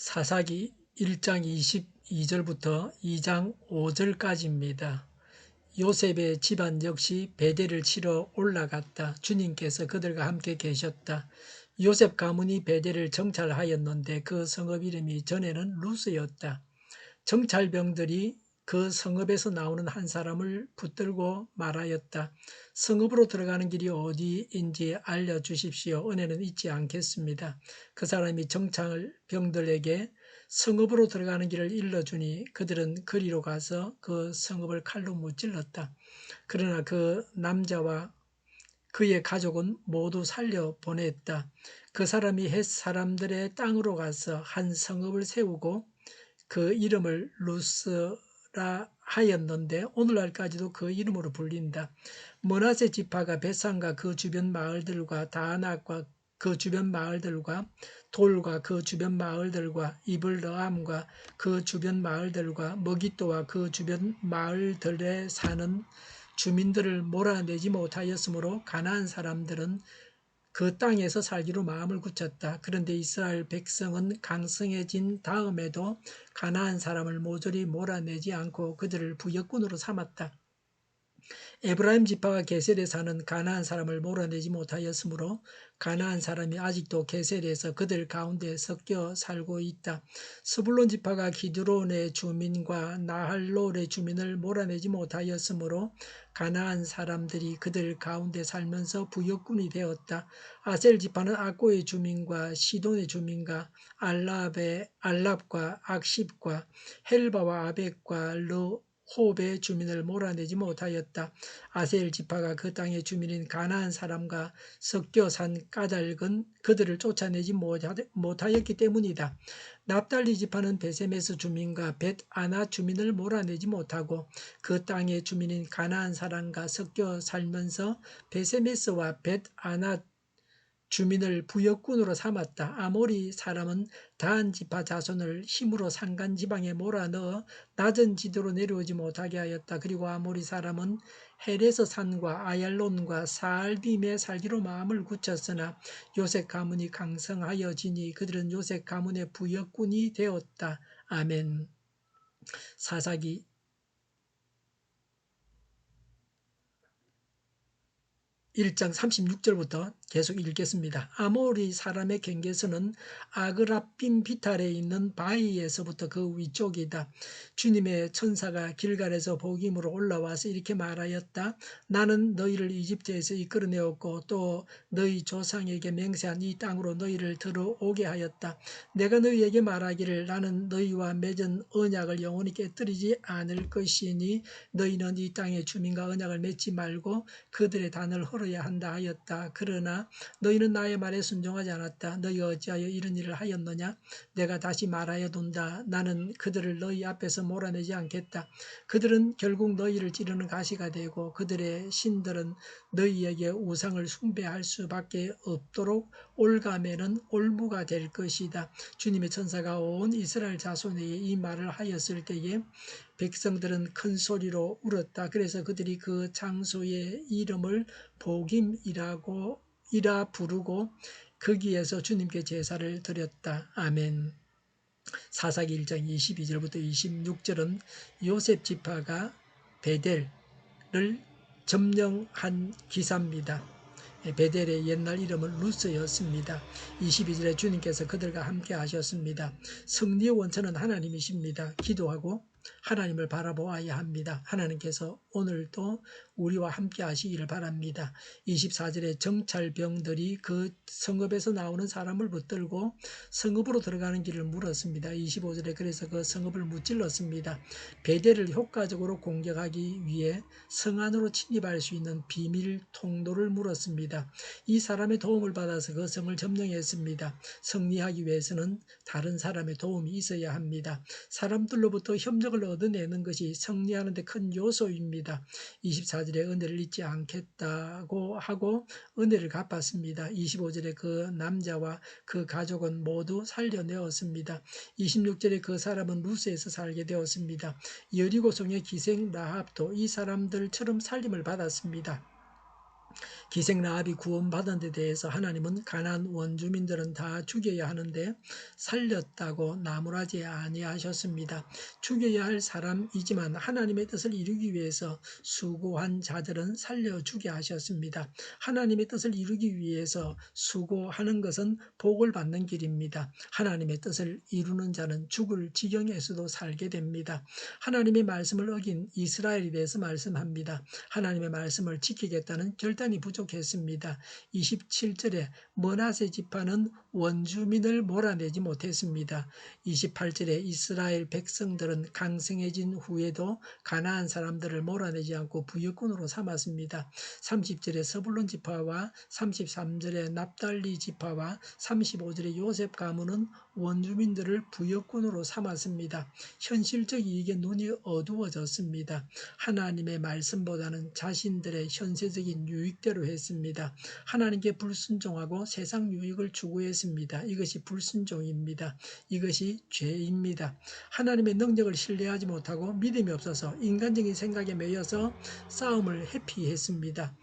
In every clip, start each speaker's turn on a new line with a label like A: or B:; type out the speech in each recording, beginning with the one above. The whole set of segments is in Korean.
A: 사사기 1장 22절부터 2장 5절까지입니다. 요셉의 집안 역시 베델을 치러 올라갔다. 주님께서 그들과 함께 계셨다. 요셉 가문이 베델을 정찰하였는데 그 성읍 이름이 전에는 루스였다. 정찰병들이 그 성읍에서 나오는 한 사람을 붙들고 말하였다. 성읍으로 들어가는 길이 어디인지 알려주십시오. 은혜는 잊지 않겠습니다. 그 사람이 정찰병들에게 성읍으로 들어가는 길을 일러주니 그들은 그리로 가서 그 성읍을 칼로 무찔렀다. 그러나 그 남자와 그의 가족은 모두 살려보냈다. 그 사람이 헷 사람들의 땅으로 가서 한 성읍을 세우고 그 이름을 루스라 하였는데 오늘날까지도 그 이름으로 불린다. 므낫세 지파가 베산과 그 주변 마을들과 다낙과 그 주변 마을들과 돌과 그 주변 마을들과 이블르암과 그 주변 마을들과 머기또와 그 주변 마을들에 사는 주민들을 몰아내지 못하였으므로 가나안 사람들은 그 땅에서 살기로 마음을 굳혔다. 그런데 이스라엘 백성은 강성해진 다음에도 가나안 사람을 모조리 몰아내지 않고 그들을 부역군으로 삼았다. 에브라임 지파가 게셀에 사는 가나안 사람을 몰아내지 못하였으므로 가나안 사람이 아직도 게셀에서 그들 가운데 섞여 살고 있다. 스불론 지파가 기드론의 주민과 나할롤의 주민을 몰아내지 못하였으므로 가나안 사람들이 그들 가운데 살면서 부역군이 되었다. 아셀 지파는 악고의 주민과 시돈의 주민과 알랍과 악십과 헬바와 아벡과 르홉의 주민을 몰아내지 못하였다. 아셀 지파가 그 땅의 주민인 가나안 사람과 섞여 산 까닭은 그들을 쫓아내지 못하였기 때문이다. 납달리 지파는 베세메스 주민과 벳아나 주민을 몰아내지 못하고 그 땅의 주민인 가나안 사람과 섞여 살면서 베세메스와 벳아나 주민을 부역군으로 삼았다. 아모리 사람은 다한 지파 자손을 힘으로 산간 지방에 몰아넣어 낮은 지도로 내려오지 못하게 하였다. 그리고 아모리 사람은 헬에서 산과 아얄론과 사알빔에 살기로 마음을 굳혔으나 요셉 가문이 강성하여지니 그들은 요셉 가문의 부역군이 되었다. 아멘. 사사기 1장 36절부터 계속 읽겠습니다. 아모리 사람의 경계선은 아그라빔 비탈에 있는 바이에서부터 그 위쪽이다. 주님의 천사가 길갈에서 복임으로 올라와서 이렇게 말하였다. 나는 너희를 이집트에서 이끌어내었고 또 너희 조상에게 맹세한 이 땅으로 너희를 들어오게 하였다. 내가 너희에게 말하기를 나는 너희와 맺은 언약을 영원히 깨뜨리지 않을 것이니 너희는 이 땅의 주민과 언약을 맺지 말고 그들의 단을 헐어야 한다 하였다. 그러나 너희는 나의 말에 순종하지 않았다. 너희가 어찌하여 이런 일을 하였느냐? 내가 다시 말하여둔다. 나는 그들을 너희 앞에서 몰아내지 않겠다. 그들은 결국 너희를 찌르는 가시가 되고 그들의 신들은 너희에게 우상을 숭배할 수밖에 없도록 올가매는 올무가 될 것이다. 주님의 천사가 온 이스라엘 자손에게 이 말을 하였을 때에 백성들은 큰 소리로 울었다. 그래서 그들이 그 장소의 이름을 복임이라고 부르고 거기에서 주님께 제사를 드렸다. 아멘. 사사기 1장 22절부터 26절은 요셉 지파가 베델을 점령한 기사입니다. 베델의 옛날 이름은 루스였습니다. 22절에 주님께서 그들과 함께 하셨습니다. 승리의 원천은 하나님이십니다. 기도하고 하나님을 바라보아야 합니다. 하나님께서 오늘도 우리와 함께 하시기를 바랍니다. 24절에 정찰병들이 그 성읍에서 나오는 사람을 붙들고 성읍으로 들어가는 길을 물었습니다. 25절에 그래서 그 성읍을 무찔렀습니다. 베델을 효과적으로 공격하기 위해 성 안으로 침입할 수 있는 비밀 통로를 물었습니다. 이 사람의 도움을 받아서 그 성을 점령했습니다. 승리하기 위해서는 다른 사람의 도움이 있어야 합니다. 사람들로부터 협력을 얻어내는 것이 승리하는 데 큰 요소입니다. 24절에 은혜를 잊지 않겠다고 하고 은혜를 갚았습니다. 25절에 그 남자와 그 가족은 모두 살려내었습니다. 26절에 그 사람은 루스에서 살게 되었습니다. 여리고성의 기생 라합도 이 사람들처럼 살림을 받았습니다. 기생 라합이 구원받은 데 대해서 하나님은 가나안 원주민들은 다 죽여야 하는데 살렸다고 나무라지 아니하셨습니다. 죽여야 할 사람이지만 하나님의 뜻을 이루기 위해서 수고한 자들은 살려주게 하셨습니다. 하나님의 뜻을 이루기 위해서 수고하는 것은 복을 받는 길입니다. 하나님의 뜻을 이루는 자는 죽을 지경에서도 살게 됩니다. 하나님의 말씀을 어긴 이스라엘에 대해서 말씀합니다. 하나님의 말씀을 지키겠다는 결단이 부족했습니다. 27절에 므낫세 지파는 원주민을 몰아내지 못했습니다. 28절에 이스라엘 백성들은 강성해진 후에도 가나안 사람들을 몰아내지 않고 부역군으로 삼았습니다. 30절에 서불론 지파와 33절에 납달리 지파와 35절에 요셉 가문은 원주민들을 부역군으로 삼았습니다. 현실적 이익에 눈이 어두워졌습니다. 하나님의 말씀보다는 자신들의 현세적인 유익대로 했습니다. 하나님께 불순종하고 세상 유익을 추구했습니다. 이것이 불순종입니다. 이것이 죄입니다. 하나님의 능력을 신뢰하지 못하고 믿음이 없어서 인간적인 생각에 매여서 싸움을 회피했습니다.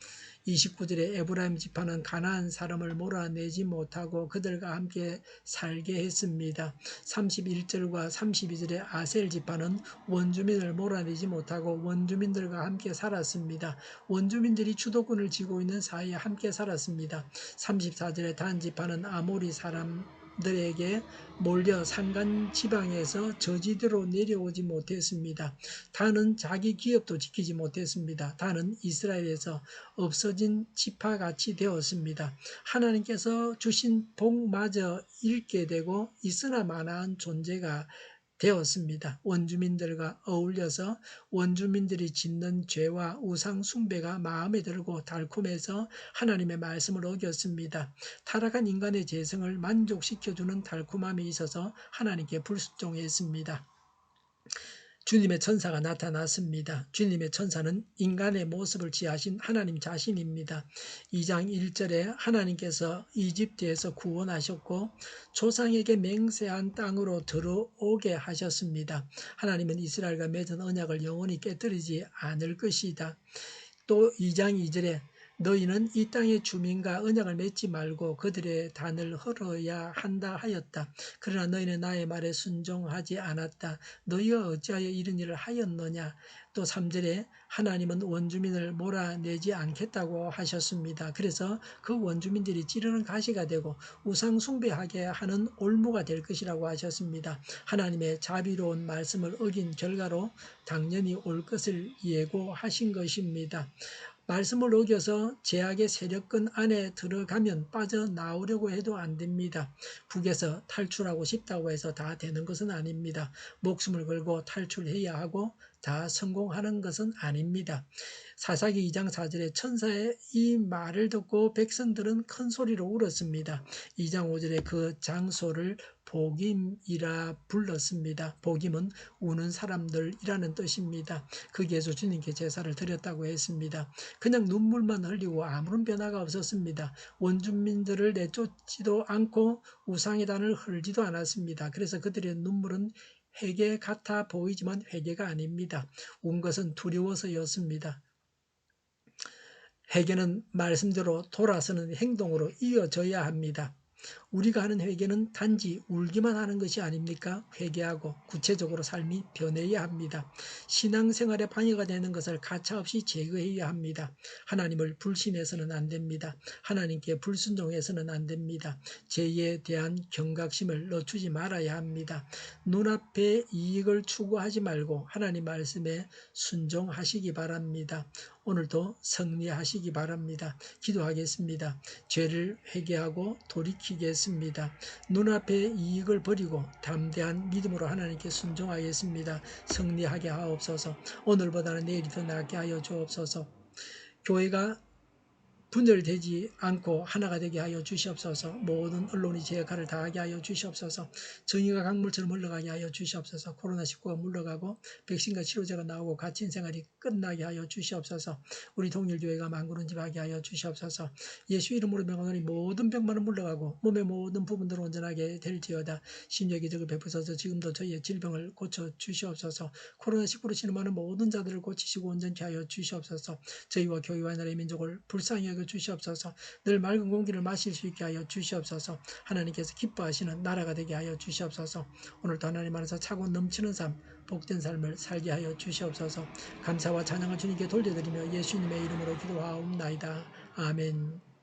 A: 29절에 에브라임 지파는 가나안 사람을 몰아내지 못하고 그들과 함께 살게 했습니다. 31절과 32절에 아셀 지파는 원주민을 몰아내지 못하고 원주민들과 함께 살았습니다. 원주민들이 주도권을 쥐고 있는 사이에 함께 살았습니다. 34절에 단 지파는 아모리 사람들에게 몰려 산간 지방에서 저지대로 내려오지 못했습니다. 단은 자기 기업도 지키지 못했습니다. 단은 이스라엘에서 없어진 지파같이 되었습니다. 하나님께서 주신 복마저 잃게 되고 있으나 마나한 존재가 되었습니다. 원주민들과 어울려서 원주민들이 짓는 죄와 우상 숭배가 마음에 들고 달콤해서 하나님의 말씀을 어겼습니다. 타락한 인간의 재성을 만족시켜주는 달콤함이 있어서 하나님께 불순종했습니다. 주님의 천사가 나타났습니다. 주님의 천사는 인간의 모습을 취하신 하나님 자신입니다. 2장 1절에 하나님께서 이집트에서 구원하셨고 조상에게 맹세한 땅으로 들어오게 하셨습니다. 하나님은 이스라엘과 맺은 언약을 영원히 깨뜨리지 않을 것이다. 또 2장 2절에 너희는 이 땅의 주민과 언약을 맺지 말고 그들의 단을 헐어야 한다 하였다. 그러나 너희는 나의 말에 순종하지 않았다. 너희가 어찌하여 이런 일을 하였느냐. 또 3절에 하나님은 원주민을 몰아내지 않겠다고 하셨습니다. 그래서 그 원주민들이 찌르는 가시가 되고 우상 숭배하게 하는 올무가 될 것이라고 하셨습니다. 하나님의 자비로운 말씀을 어긴 결과로 당연히 올 것을 예고하신 것입니다. 말씀을 어겨서 제약의 세력권 안에 들어가면 빠져나오려고 해도 안 됩니다. 북에서 탈출하고 싶다고 해서 다 되는 것은 아닙니다. 목숨을 걸고 탈출해야 하고 다 성공하는 것은 아닙니다. 사사기 2장 4절에 천사의 이 말을 듣고 백성들은 큰 소리로 울었습니다. 2장 5절에 그 장소를 복임이라 불렀습니다. 복임은 우는 사람들이라는 뜻입니다. 거기에서 주님께 제사를 드렸다고 했습니다. 그냥 눈물만 흘리고 아무런 변화가 없었습니다. 원주민들을 내쫓지도 않고 우상의 단을 흘지도 않았습니다. 그래서 그들의 눈물은 회개 같아 보이지만 회개가 아닙니다. 운 것은 두려워서였습니다. 회개는 말씀대로 돌아서는 행동으로 이어져야 합니다. 우리가 하는 회개는 단지 울기만 하는 것이 아닙니까? 회개하고 구체적으로 삶이 변해야 합니다. 신앙생활에 방해가 되는 것을 가차없이 제거해야 합니다. 하나님을 불신해서는 안 됩니다. 하나님께 불순종해서는 안 됩니다. 죄에 대한 경각심을 늦추지 말아야 합니다. 눈앞의 이익을 추구하지 말고 하나님 말씀에 순종하시기 바랍니다. 오늘도 승리하시기 바랍니다. 기도하겠습니다. 죄를 회개하고 돌이키겠습니다. 눈앞의 이익을 버리고 담대한 믿음으로 하나님께 순종하겠습니다. 승리하게 하옵소서. 오늘보다는 내일이 더 낫게 하여 주옵소서. 교회가 분열되지 않고 하나가 되게 하여 주시옵소서. 모든 언론이 제 역할을 다하게 하여 주시옵소서. 정의가 강물처럼 흘러가게 하여 주시옵소서. 코로나19가 물러가고 백신과 치료제가 나오고 갇힌 생활이 끝나게 하여 주시옵소서. 우리 동일교회가 만구른집하게 하여 주시옵소서. 예수 이름으로 명하노니 모든 병만은 물러가고 몸의 모든 부분들은 온전하게 될지어다. 신유의 기적을 베푸소서. 지금도 저희의 질병을 고쳐 주시옵소서. 코로나19로 신음하는 모든 자들을 고치시고 온전케 하여 주시옵소서. 저희와 교회와 나라의 민족을 불쌍히 여겨 하여 주시옵소서. 늘 맑은 공기를 마실 수 있게 하여 주시옵소서. 하나님께서 기뻐하시는 나라가 되게 하여 주시옵소서. 오늘도 하나님 안에서 차고 넘치는 삶, 복된 삶을 살게 하여 주시옵소서. 감사와 찬양을 주님께 돌려드리며 예수님의 이름으로 기도하옵나이다. 아멘.